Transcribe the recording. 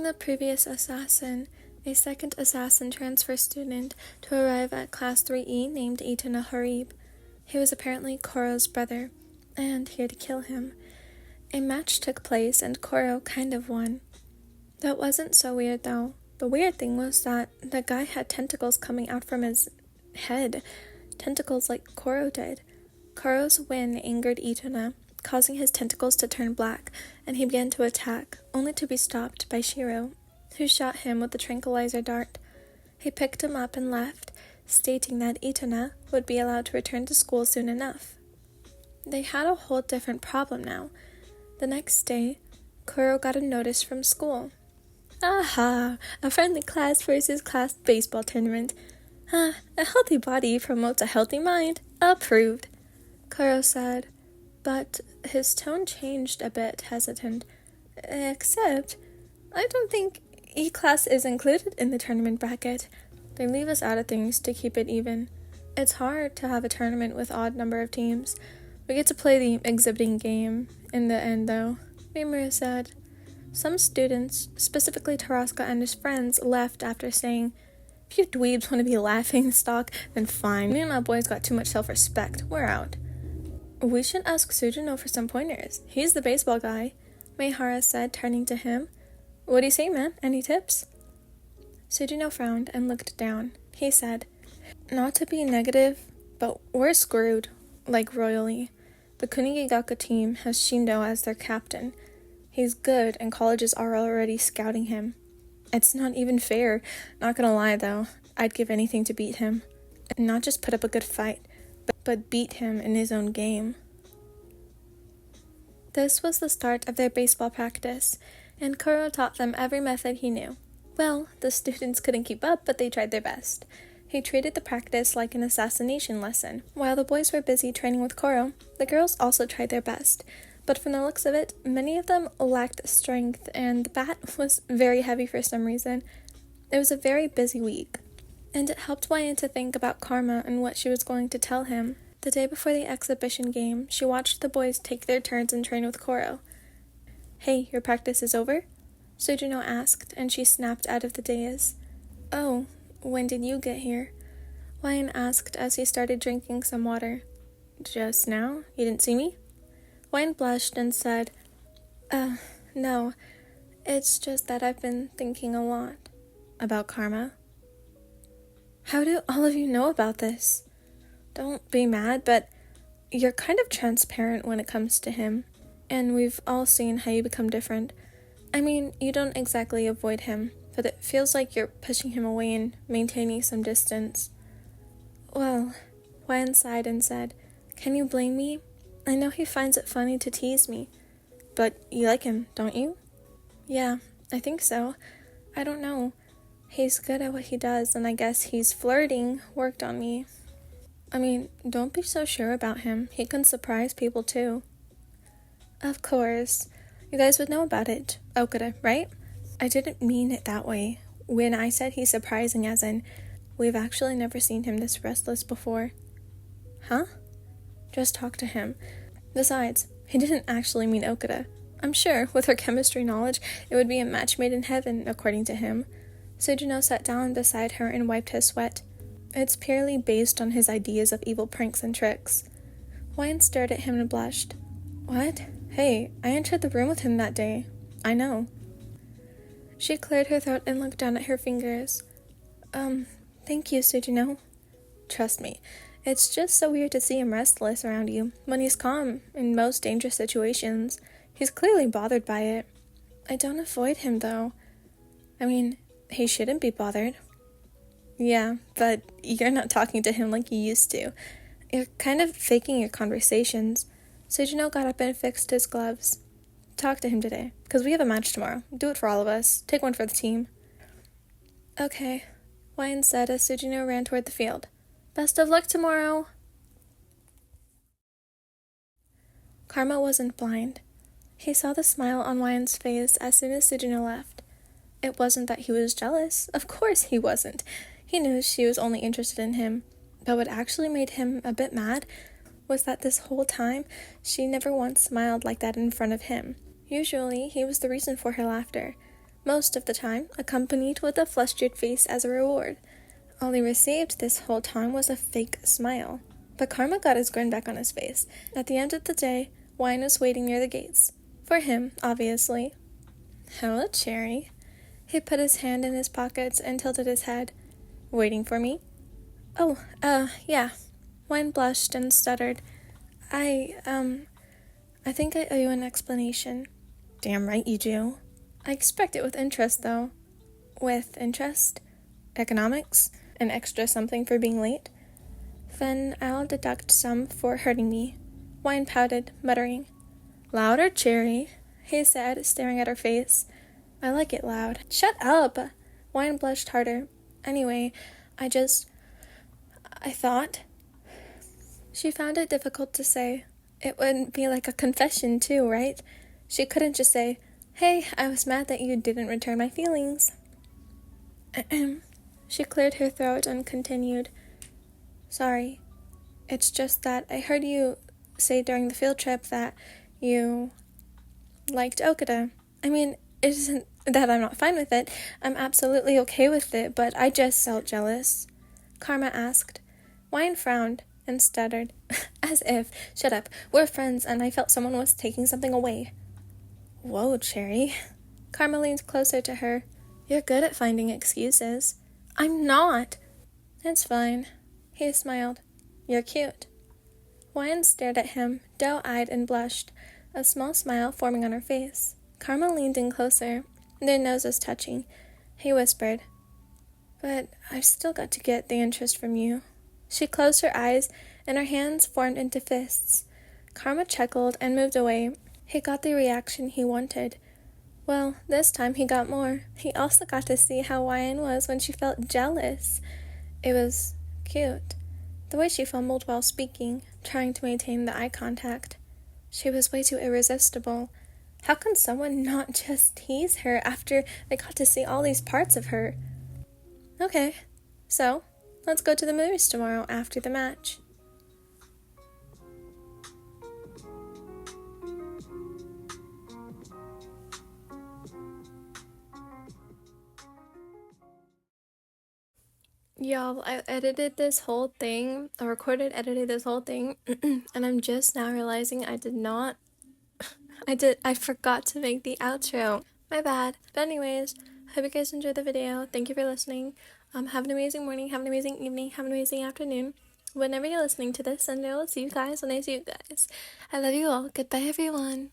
the previous assassin, a second assassin transfer student, to arrive at Class 3E named Iṛsᴛ쏘ജ. He was apparently Koro's brother, and here to kill him. A match took place, and Koro kind of won. That wasn't so weird, though. The weird thing was that the guy had tentacles coming out from his head, tentacles like Koro did. Koro's win angered Iṛsᴛ, causing his tentacles to turn black, and he began to attack, only to be stopped by Shiro, who shot him with the tranquilizer dart. He picked him up and left, stating that Iṛsᴛ would be allowed to return to school soon enough. They had a whole different problem now. The next day, Koro got a notice from school. Aha! A friendly class versus class baseball tournament. A healthy body promotes a healthy mind. Approved, Koro said, but his tone changed a bit, hesitant. Except, I don't think E-class is included in the tournament bracket. They leave us out of things to keep it even. It's hard to have a tournament with odd number of teams. We get to play the exhibiting game in the end, though, Rimuru said. Some students, specifically Taraska and his friends, left after saying, "If you dweebs want to be laughing stock, then fine. Me and my boys got too much self-respect. We're out." "We should ask Sujino for some pointers. He's the baseball guy," Meihara said, turning to him. "What do you say, man? Any tips?" Sujino frowned and looked down. He said, "Not to be negative, but we're screwed, like royally. The Kunigagaku team has Shindo as their captain. He's good, and colleges are already scouting him. It's not even fair. Not gonna lie, though. I'd give anything to beat him. And not just put up a good fight, but beat him in his own game." This was the start of their baseball practice, and Koro taught them every method he knew. Well, the students couldn't keep up, but they tried their best. He treated the practice like an assassination lesson. While the boys were busy training with Koro, the girls also tried their best. But from the looks of it, many of them lacked strength, and the bat was very heavy for some reason. It was a very busy week, and it helped Wyan to think about Karma and what she was going to tell him. The day before the exhibition game, she watched the boys take their turns and train with Koro. "Hey, your practice is over?" Sujino asked, and she snapped out of the daze. "Oh, when did you get here?" Wyan asked as he started drinking some water. "Just now? You didn't see me?" Wyan blushed and said, No. It's just that I've been thinking a lot." "About Karma?" "How do all of you know about this?" "Don't be mad, but you're kind of transparent when it comes to him, and we've all seen how you become different. I mean, you don't exactly avoid him, but it feels like you're pushing him away and maintaining some distance." "Well," Wyan sighed and said, "can you blame me? I know he finds it funny to tease me." "But you like him, don't you?" "Yeah, I think so. I don't know. He's good at what he does, and I guess he's flirting worked on me." "I mean, don't be so sure about him. He can surprise people, too." "Of course. You guys would know about it, Okuda, right? I didn't mean it that way. When I said he's surprising, as in, we've actually never seen him this restless before." "Huh?" "Just talk to him. Besides, he didn't actually mean Okuda. I'm sure, with her chemistry knowledge, it would be a match made in heaven, according to him." Sujino sat down beside her and wiped his sweat. "It's purely based on his ideas of evil pranks and tricks." Wyan stared at him and blushed. "What? Hey, I entered the room with him that day. I know." She cleared her throat and looked down at her fingers. Thank you, Sujino. Trust me, it's just so weird to see him restless around you when he's calm in most dangerous situations. He's clearly bothered by it. I don't avoid him, though. I mean, he shouldn't be bothered." "Yeah, but you're not talking to him like you used to. You're kind of faking your conversations." Sujino got up and fixed his gloves. "Talk to him today, because we have a match tomorrow. Do it for all of us. Take one for the team." "Okay," Wyan said as Sujino ran toward the field. "Best of luck tomorrow." Karma wasn't blind. He saw the smile on Wyan's face as soon as Sujino left. It wasn't that he was jealous. Of course he wasn't. He knew she was only interested in him. But what actually made him a bit mad was that this whole time, she never once smiled like that in front of him. Usually, he was the reason for her laughter. most of the time accompanied with a flustered face as a reward. All he received this whole time was a fake smile. But Karma got his grin back on his face. At the end of the day, Wine was waiting near the gates. For him, obviously. "Hello, Cherry." He put his hand in his pockets and tilted his head. "Waiting for me?" "Oh, yeah." Wine blushed and stuttered. I think I owe you an explanation." "Damn right you do." "I expect it with interest, though." "With interest? Economics? An extra something for being late?" "Then I'll deduct some for hurting me." Wine pouted, muttering. "Louder, Cherry," he said, staring at her face. "I like it loud." "Shut up!" Wine blushed harder. "Anyway, I thought..." She found it difficult to say. It would be like a confession, too, right? She couldn't just say, "Hey, I was mad that you didn't return my feelings." She cleared her throat and continued. "Sorry. It's just that I heard you say during the field trip that you liked Okada. I mean, it isn't that I'm not fine with it. I'm absolutely okay with it, but I just felt jealous." Karma asked. Wine frowned and stuttered. "As if. Shut up. We're friends, and I felt someone was taking something away." "Whoa, Cherry." Karma leaned closer to her. "You're good at finding excuses." "I'm not." "It's fine." He smiled. "You're cute." Wine stared at him, doe-eyed and blushed, a small smile forming on her face. Karma leaned in closer, their noses touching. He whispered, "But I've still got to get the interest from you." She closed her eyes, and her hands formed into fists. Karma chuckled and moved away. He got the reaction he wanted. Well, this time he got more. He also got to see how Wine was when she felt jealous. It was cute. The way she fumbled while speaking, trying to maintain the eye contact. She was way too irresistible. How can someone not just tease her after they got to see all these parts of her? Okay, so let's go to the movies tomorrow after the match. Y'all, I edited this whole thing, edited this whole thing, and I'm just now realizing I forgot to make the outro. My bad. But anyways, hope you guys enjoyed the video. Thank you for listening. Have an amazing morning, have an amazing evening, have an amazing afternoon, whenever you're listening to this, and I will see you guys when I see you guys. I love you all. Goodbye, everyone.